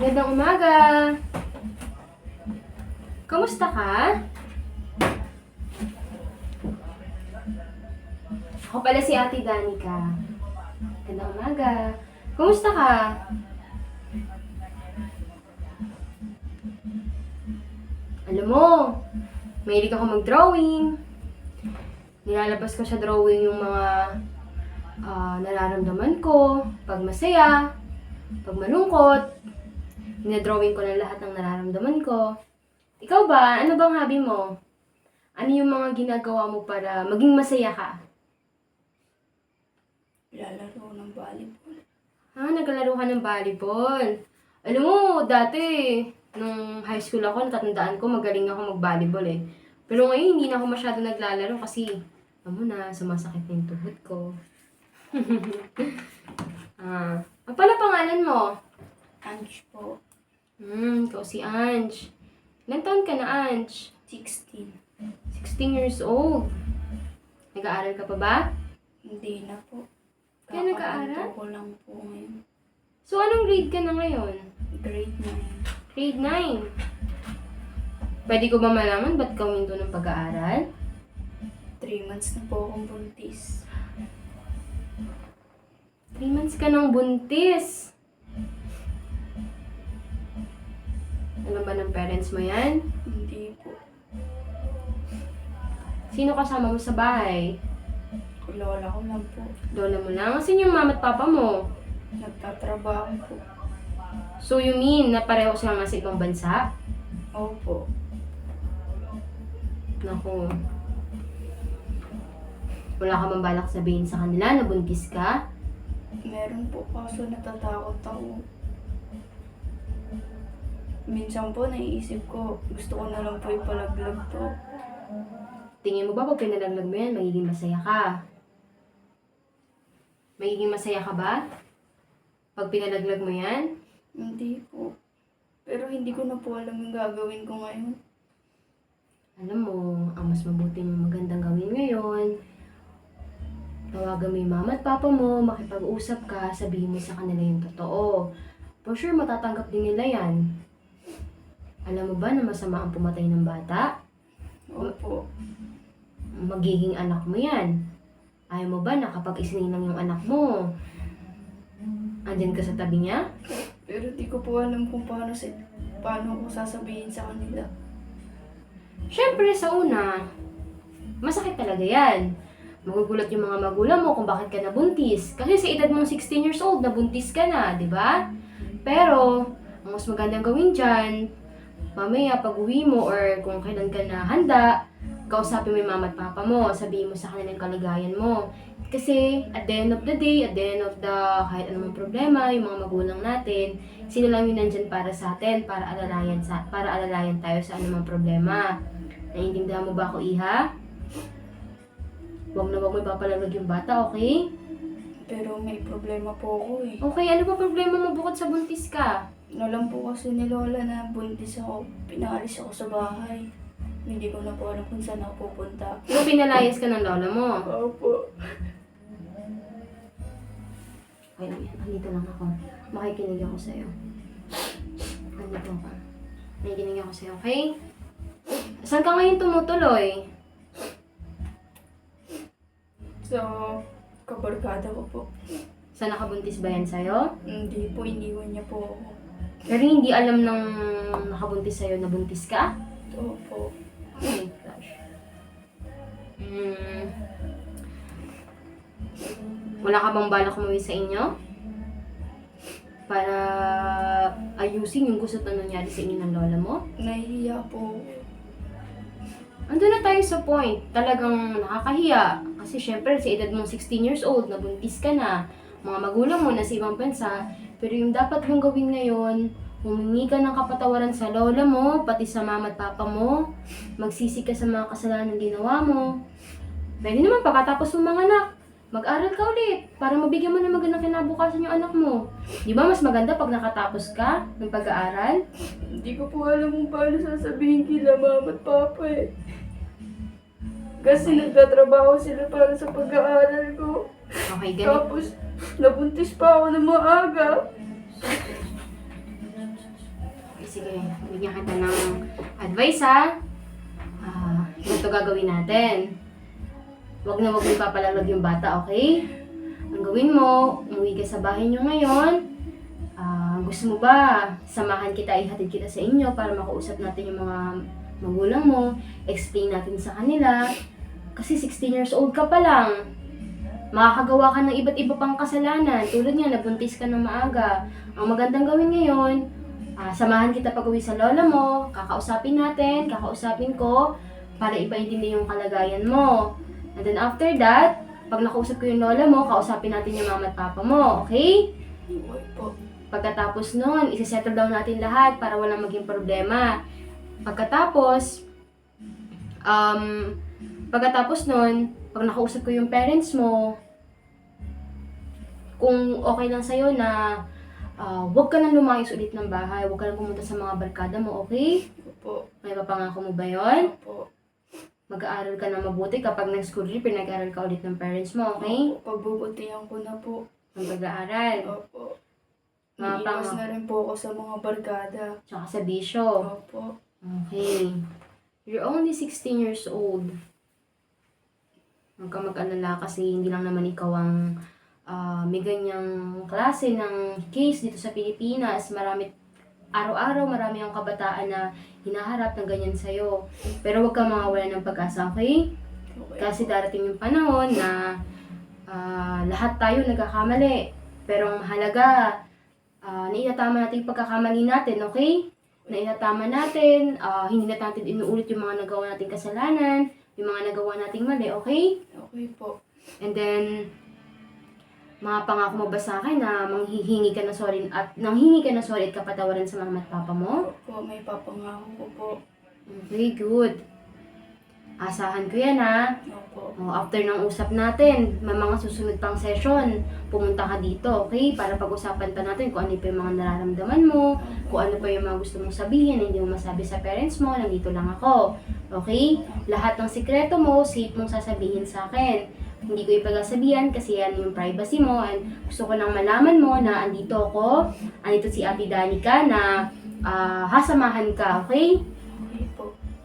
Magandang umaga! Kamusta ka? Ako pala si Ate Danica. Magandang umaga. Kamusta ka? Alam mo, mahilig ako mag-drawing. Nilalabas ko sa drawing yung mga nararamdaman ko, pag masaya, pag malungkot. Dinadrawing ko na lahat ng nararamdaman ko. Ikaw ba? Ano bang hobby mo? Ano yung mga ginagawa mo para maging masaya ka? Lalaro ng volleyball. Naglalaro ka ng volleyball. Alam mo, dati, nung high school ako, natatandaan ko, magaling ako mag-volleyball eh. Pero ngayon, hindi na ako masyado naglalaro kasi, alam mo na, sumasakit na yung tuhod ko. Ang pala pangalan mo? Ange po. Ikaw si Ange. Ilan taon ka na, Ange? 16. 16 years old. Nag-aaral ka pa ba? Hindi na po. Kaya nag-aaral? Kakapunto ko lang po ngayon. So, anong grade ka na ngayon? Grade 9. Grade 9. Pwede ko ba malaman ba't ka huminto ng pag-aaral? 3 months na po akong buntis. 3 months ka ng buntis. Alam ba ng parents mo yan? Hindi po. Sino kasama mo sa bahay? Lola ko lang po. Lola mo lang? Sino yung mama at papa mo? Nagtatrabaho po. So you mean na pareho silang nasa ibang bansa? Opo. Naku. Wala ka bang balak sabihin sa kanila na buntis ka? Meron po kaso natatakot ako. Minsan po naiisip ko, gusto ko na lang po ipalaglag to. Tingin mo ba pag pinalaglag mo yan, magiging masaya ka? Magiging masaya ka ba? Pag pinalaglag mo yan? Hindi po. Pero hindi ko na po alam yung gagawin ko ngayon. Alam mo, ang mas mabuting magandang gawin ngayon, tawagan mo yung mama at papa mo, makipag-usap ka, sabihin mo sa kanila yung totoo. For sure, matatanggap din nila yan. Alam mo ba na masama ang pumatay ng bata? Opo. Magiging anak mo yan. Ayaw mo ba na kapag isininang yung anak mo, andyan ka sa tabi niya? Pero di ko po alam kung paano ko sasabihin sa kanila. Siyempre, sa una, masakit talaga yan. Magugulat yung mga magulang mo kung bakit ka nabuntis. Kasi sa edad mong 16 years old, nabuntis ka na, di ba? Pero, ang mas magandang gawin dyan, mamaya pag uwi mo or kung kailan ka na handa, kausapin mo yung mama at papa mo, sabihin mo sa kanila yung kaligayan mo. Kasi at the end of the day, at the end of the kahit anumang problema, yung mga magulang natin, sila lang yung nandyan para sa atin, para alalayan tayo sa anumang problema. Naiintindihan mo ba ako, Iha? Huwag na huwag mo ipapalaglag yung bata, okay? Pero may problema po ako eh. Okay, ano pa problema mo bukod sa buntis ka? Alam po kasi ni Lola na buntis ako, pinaalis ako sa bahay. Hindi ko na po alam kung saan ako pupunta. Yung pinalayas ka ng lola mo. Opo. Okay, andito lang ako. Makikinig ako sa'yo. Andito ka. Makikinig ako sa'yo, okay? Saan ka ngayon tumutuloy? So, kabarkada ko po. Saan nakabuntis ba yan sa'yo? Hindi po, iniwan niya po ako. Pero hindi alam ng nakabuntis sa'yo na buntis ka? Opo. Oh my gosh. Wala ka bang balak umuwi sa inyo? Para ayusin yung gusto na nangyari sa inyo ng lola mo? Nahihiya po. Ando na tayo sa point. Talagang nakakahiya. Kasi syempre, sa edad mong 16 years old, nabuntis ka na. Mga magulang mo nasa ibang bansa. Pero yung dapat mong gawin ngayon, humingi ka ng kapatawaran sa lola mo, pati sa mama at papa mo. Magsisi ka sa mga kasalanan ginawa mo. Pwede naman pagkatapos mong mga anak, mag-aral ka ulit para mabigyan mo ng magandang kinabukasan yung anak mo. Di ba mas maganda pag nakatapos ka ng pag-aaral? Hindi ko po alam kung paano sasabihin kila mama at papa eh. Kasi nagtatrabaho sila para sa pag-aaral ko. Okay, ganito. Tapos, nabuntis pa ako ng maaga. sige. Bigyan kita ng advice ha. Ganito gagawin natin. Huwag na huwag mo ipapalalag yung bata, okay? Ang gawin mo, umuwi ka sa bahay niyo ngayon. Gusto mo ba, samahan kita, ihatid kita sa inyo para makausap natin yung mga magulang mo, explain natin sa kanila. Kasi 16 years old ka pa lang. Makakagawa ka ng iba't iba pang kasalanan. Tulad nga, nabuntis ka ng maaga. Ang magandang gawin ngayon, samahan kita pag-uwi sa lola mo, kakausapin ko, para ipaintindi yung kalagayan mo. And then after that, pag nakausap ko yung lola mo, kausapin natin yung mama at papa mo, okay? Okay po. Pagkatapos nun, isi-settle down natin lahat para walang maging problema. Pagkatapos nun, pag nakausap ko yung parents mo, kung okay lang sa'yo na huwag ka nang lumayas ulit ng bahay, huwag ka nang pumunta sa mga barkada mo, okay? Opo. May papangako mo ba yun? Opo. Mag-aaral ka na mabuti kapag nag-school trip, pinag-aaral ka ulit ng parents mo, okay? Opo. Pagbubutihan ko na po. Ang pag-aaral. Opo. Mga Iiwas na rin po ako sa mga barkada. Tsaka sa bisyo. Opo. Okay. You're only 16 years old. Huwag ka mag-alala kasi hindi lang naman ikaw ang may ganyang klase ng case dito sa Pilipinas. Araw-araw marami ang kabataan na hinaharap ng ganyan sa'yo. Pero huwag kang mawawala ng pag-asa, okay? Okay. Kasi darating yung panahon na lahat tayo nagkakamali. Pero ang mahalaga, naitatama natin yung pagkakamali natin, okay? Naitatama natin, hindi na natin inuulit yung mga nagawa nating kasalanan, yung mga nagawa nating mali, okay? Okay po. And then, mga pangako mo ba sa akin na manghihingi ka na sorry at kapatawaran sa mama at papa mo? Opo, may papangako ko po. Okay, good. Asahan ko yan ha. Opo. After ng usap natin, may mga susunod pang session, pumunta ka dito, okay? Para pag-usapan pa natin kung ano pa yung mga nararamdaman mo, kung ano pa yung mga gusto mong sabihin, hindi mo masabi sa parents mo, nandito lang ako. Okay? Lahat ng sikreto mo, safe mong sasabihin sa akin. Hindi ko ipagsasabihan kasi yan yung privacy mo and gusto ko lang malaman mo na andito ako, andito si Ate Danica na hasamahan ka, okay?